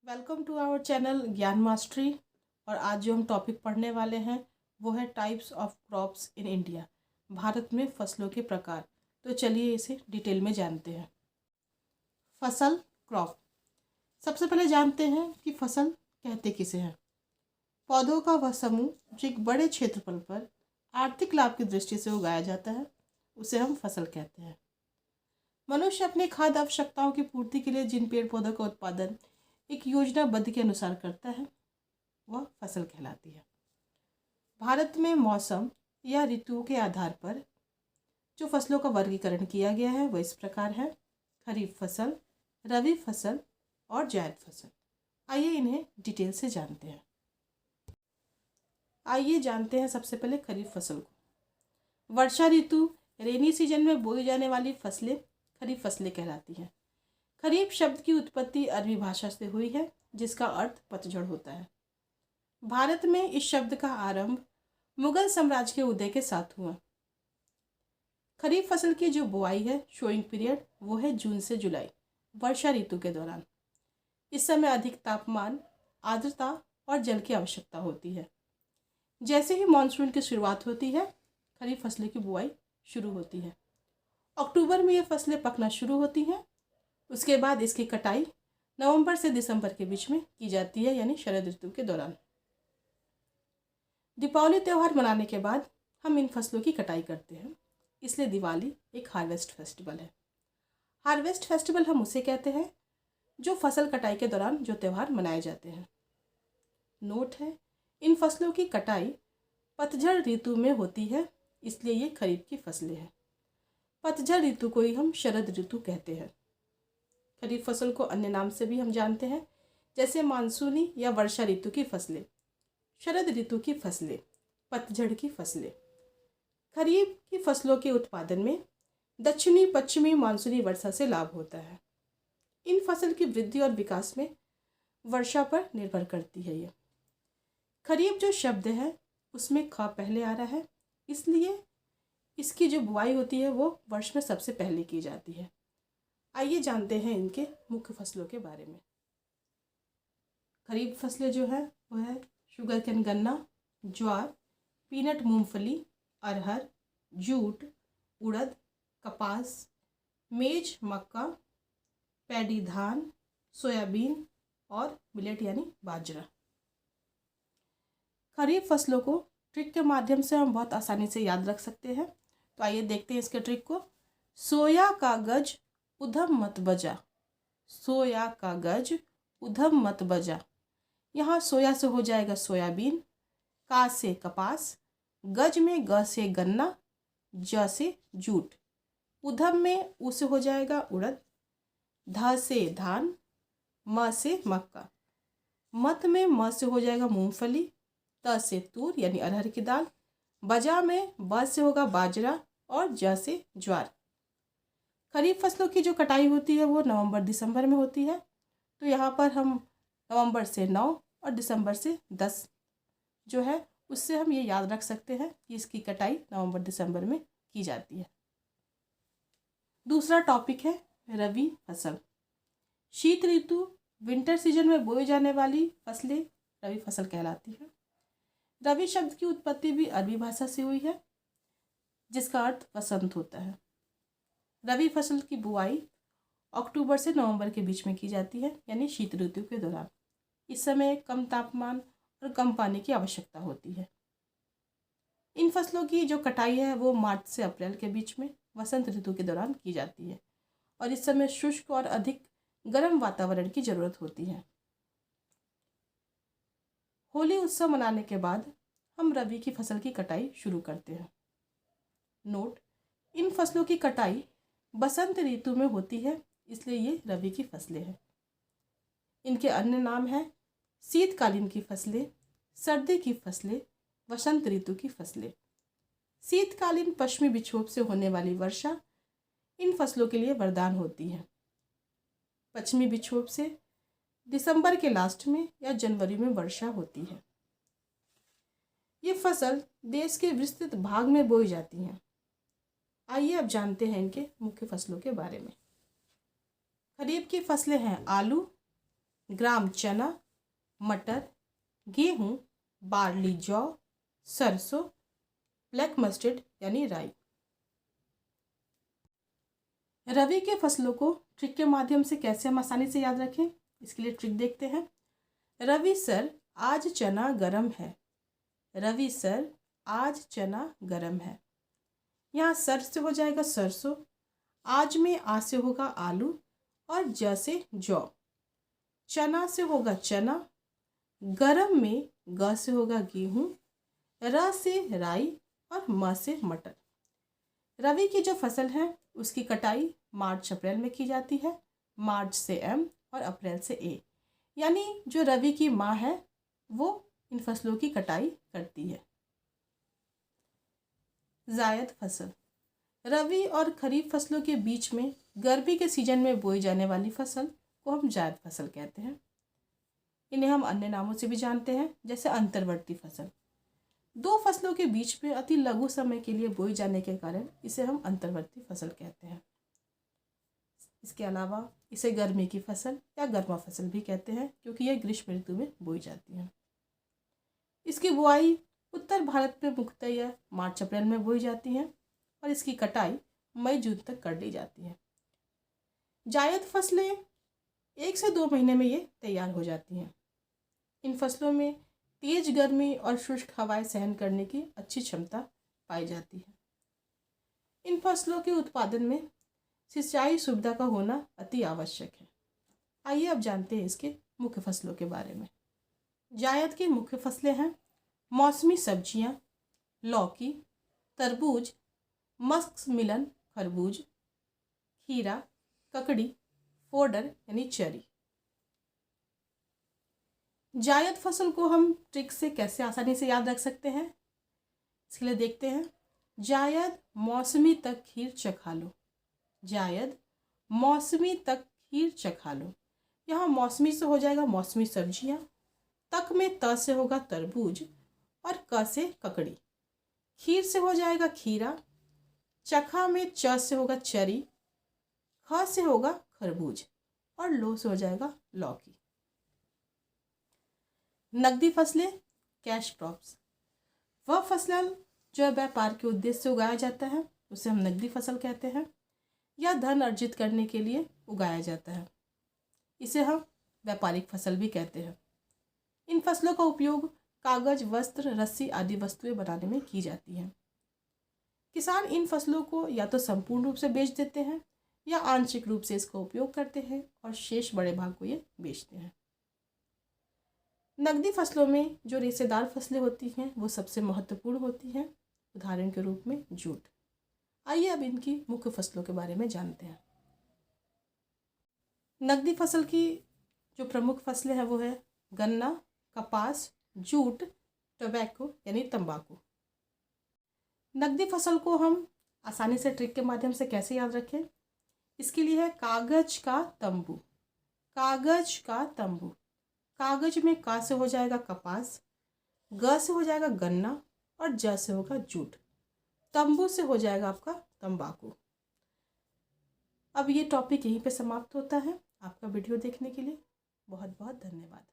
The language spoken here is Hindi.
वेलकम टू आवर चैनल ज्ञान मास्टरी। और आज जो हम टॉपिक पढ़ने वाले हैं वो है types of crops in India, Bharat में फसलों के प्रकार। तो चलिए इसे डिटेल में जानते हैं। फसल, क्रॉप। सबसे पहले जानते हैं कि फसल कहते किसे हैं। पौधों का वह समूह जो एक बड़े क्षेत्रफल पर आर्थिक लाभ की दृष्टि से उगाया जाता है, उसे हम फसल कहते हैं। मनुष्य अपनी खाद्य आवश्यकताओं की पूर्ति के लिए जिन पेड़ पौधों का उत्पादन एक योजनाबद्ध के अनुसार करता है, वह फसल कहलाती है। भारत में मौसम या ऋतुओं के आधार पर जो फसलों का वर्गीकरण किया गया है वह इस प्रकार है: खरीफ फसल, रबी फसल और जायद फसल। आइए इन्हें डिटेल से जानते हैं। आइए जानते हैं सबसे पहले खरीफ फसल को। वर्षा ऋतु रेनी सीजन में बोई जाने वाली फसलें खरीफ फसलें कहलाती हैं। खरीफ शब्द की उत्पत्ति अरबी भाषा से हुई है, जिसका अर्थ पतझड़ होता है। भारत में इस शब्द का आरंभ मुगल साम्राज्य के उदय के साथ हुआ। खरीफ फसल की जो बुआई है, शोइंग पीरियड, वो है जून से जुलाई, वर्षा ऋतु के दौरान। इस समय अधिक तापमान, आर्द्रता और जल की आवश्यकता होती है। जैसे ही मानसून की शुरुआत होती है, खरीफ फसलों की बुआई शुरू होती है। अक्टूबर में ये फसलें पकना शुरू होती हैं। उसके बाद इसकी कटाई नवंबर से दिसंबर के बीच में की जाती है, यानी शरद ऋतु के दौरान। दीपावली त्यौहार मनाने के बाद हम इन फसलों की कटाई करते हैं, इसलिए दिवाली एक हार्वेस्ट फेस्टिवल है। हार्वेस्ट फेस्टिवल हम उसे कहते हैं जो फसल कटाई के दौरान जो त्यौहार मनाए जाते हैं। नोट है, इन फसलों की कटाई पतझड़ ऋतु में होती है, इसलिए ये खरीफ की फसलें हैं। पतझड़ ऋतु को ही हम शरद ऋतु कहते हैं। खरीफ फसल को अन्य नाम से भी हम जानते हैं, जैसे मानसूनी या वर्षा ऋतु की फसलें, शरद ऋतु की फसलें, पतझड़ की फसलें। खरीफ की फसलों के उत्पादन में दक्षिणी पश्चिमी मानसूनी वर्षा से लाभ होता है। इन फसल की वृद्धि और विकास में वर्षा पर निर्भर करती है। ये खरीफ जो शब्द है उसमें ख पहले आ रहा है, इसलिए इसकी जो बुआई होती है वो वर्ष में सबसे पहले की जाती है। आइए जानते हैं इनके मुख्य फसलों के बारे में। खरीफ फसलें जो है वो है शुगर कैन गन्ना, ज्वार, पीनट मूंगफली, अरहर, जूट, उड़द, कपास, मेज मक्का, पैडी धान, सोयाबीन और मिलेट यानी बाजरा। खरीफ फसलों को ट्रिक के माध्यम से हम बहुत आसानी से याद रख सकते हैं। तो आइए देखते हैं इसके ट्रिक को। सोया का गज उधम मत बजा, सोया का गज उधम मत बजा। यहाँ सोया से हो जाएगा सोयाबीन, का से कपास, गज में ग से गन्ना, ज से जूट, उधम में उ से हो जाएगा उड़द, ध से धान, म से मक्का, मत में म से हो जाएगा मूंगफली, त से तूर यानी अरहर की दाल, बजा में ब से होगा बाजरा और ज से ज्वार। खरीफ फसलों की जो कटाई होती है वो नवंबर दिसंबर में होती है। तो यहाँ पर हम नवंबर से 9 और दिसंबर से 10 जो है उससे हम ये याद रख सकते हैं कि इसकी कटाई नवंबर दिसंबर में की जाती है। दूसरा टॉपिक है रबी फसल। शीत ऋतु विंटर सीजन में बोई जाने वाली फसलें रबी फसल कहलाती है। रबी शब्द की उत्पत्ति भी अरबी भाषा से हुई है, जिसका अर्थ वसंत होता है। रबी फसल की बुआई अक्टूबर से नवंबर के बीच में की जाती है, यानी शीत ऋतु के दौरान। इस समय कम तापमान और कम पानी की आवश्यकता होती है। इन फसलों की जो कटाई है वो मार्च से अप्रैल के बीच में वसंत ऋतु के दौरान की जाती है, और इस समय शुष्क और अधिक गर्म वातावरण की जरूरत होती है। होली उत्सव मनाने के बाद हम रबी की फसल की कटाई शुरू करते हैं। नोट, इन फसलों की कटाई बसंत ऋतु में होती है, इसलिए ये रबी की फसलें हैं। इनके अन्य नाम हैं शीतकालीन की फसलें, सर्दी की फसलें, वसंत ऋतु की फसलें। शीतकालीन पश्चिमी विक्षोभ से होने वाली वर्षा इन फसलों के लिए वरदान होती है। पश्चिमी विक्षोभ से दिसंबर के लास्ट में या जनवरी में वर्षा होती है। ये फसल देश के विस्तृत भाग में बोई जाती हैं। आइए अब जानते हैं इनके मुख्य फसलों के बारे में। खरीफ की फसलें हैं आलू, ग्राम चना, मटर, गेहूँ, बार्ली जौ, सरसों, ब्लैक मस्टर्ड यानी राई। रबी के फसलों को ट्रिक के माध्यम से कैसे हम आसानी से याद रखें, इसके लिए ट्रिक देखते हैं। रवि सर आज चना गरम है। रवि सर आज चना गरम है। यहाँ सर से हो जाएगा सरसों, आज में आ से होगा आलू और ज से जौ। चना से होगा चना, गरम में ग से होगा गेहूँ, र से राई और म से मटर। रबी की जो फसल है उसकी कटाई मार्च अप्रैल में की जाती है। मार्च से एम और अप्रैल से ए, यानी जो रबी की माँ है वो इन फसलों की कटाई करती है। जायद फसल, रबी और खरीफ फसलों के बीच में गर्मी के सीजन में बोई जाने वाली फसल को हम जायद फसल कहते हैं। इन्हें हम अन्य नामों से भी जानते हैं, जैसे अंतर्वर्ती फसल। दो फसलों के बीच में अति लघु समय के लिए बोई जाने के कारण इसे हम अंतर्वर्ती फसल कहते हैं। इसके अलावा इसे गर्मी की फसल या गर्मा फसल भी कहते हैं, क्योंकि यह ग्रीष्म ऋतु में बोई जाती है। इसकी बुआई उत्तर भारत में मुख्यतः मार्च अप्रैल में बोई जाती है और इसकी कटाई मई जून तक कर ली जाती है। जायद फसलें 1 से 2 महीने में ये तैयार हो जाती हैं। इन फसलों में तेज गर्मी और शुष्क हवाएं सहन करने की अच्छी क्षमता पाई जाती है। इन फसलों के उत्पादन में सिंचाई सुविधा का होना अति आवश्यक है। आइए अब जानते हैं इसके मुख्य फसलों के बारे में। जायद की मुख्य फसलें हैं मौसमी सब्जियां, लौकी, तरबूज, मस्कमेलन खरबूज, खीरा, ककड़ी, फोडर यानी चेरी। जायद फसल को हम ट्रिक से कैसे आसानी से याद रख सकते हैं, इसके लिए देखते हैं। जायद मौसमी तक खीर चखा लो। जायद मौसमी तक खीर चखा लो। यहाँ मौसमी से हो जाएगा मौसमी सब्जियां, तक में त से होगा तरबूज और क से ककड़ी। खीर से हो जाएगा खीरा, चखा में च से होगा चरी, ख से होगा खरबूज और लो से हो जाएगा लौकी। नकदी फसलें, कैश क्रॉप्स, वह फसल जो व्यापार के उद्देश्य से उगाया जाता है उसे हम नकदी फसल कहते हैं, या धन अर्जित करने के लिए उगाया जाता है। इसे हम व्यापारिक फसल भी कहते हैं। इन फसलों का उपयोग कागज, वस्त्र, रस्सी आदि वस्तुएं बनाने में की जाती हैं। किसान इन फसलों को या तो संपूर्ण रूप से बेच देते हैं या आंशिक रूप से इसका उपयोग करते हैं और शेष बड़े भाग को ये बेचते हैं। नकदी फसलों में जो रेशेदार फसलें होती हैं वो सबसे महत्वपूर्ण होती हैं, उदाहरण के रूप में जूट। आइए अब इनकी मुख्य फसलों के बारे में जानते हैं। नकदी फसल की जो प्रमुख फसलें हैं वो है गन्ना, कपास, जूट, टोबैको यानी तंबाकू। नकदी फसल को हम आसानी से ट्रिक के माध्यम से कैसे याद रखें, इसके लिए है कागज का तंबू। कागज का तंबू, कागज में का से हो जाएगा कपास, ग से हो जाएगा गन्ना और ज से होगा जूट, तंबू से हो जाएगा आपका तंबाकू। अब ये टॉपिक यहीं पे समाप्त होता है। आपका वीडियो देखने के लिए बहुत बहुत धन्यवाद।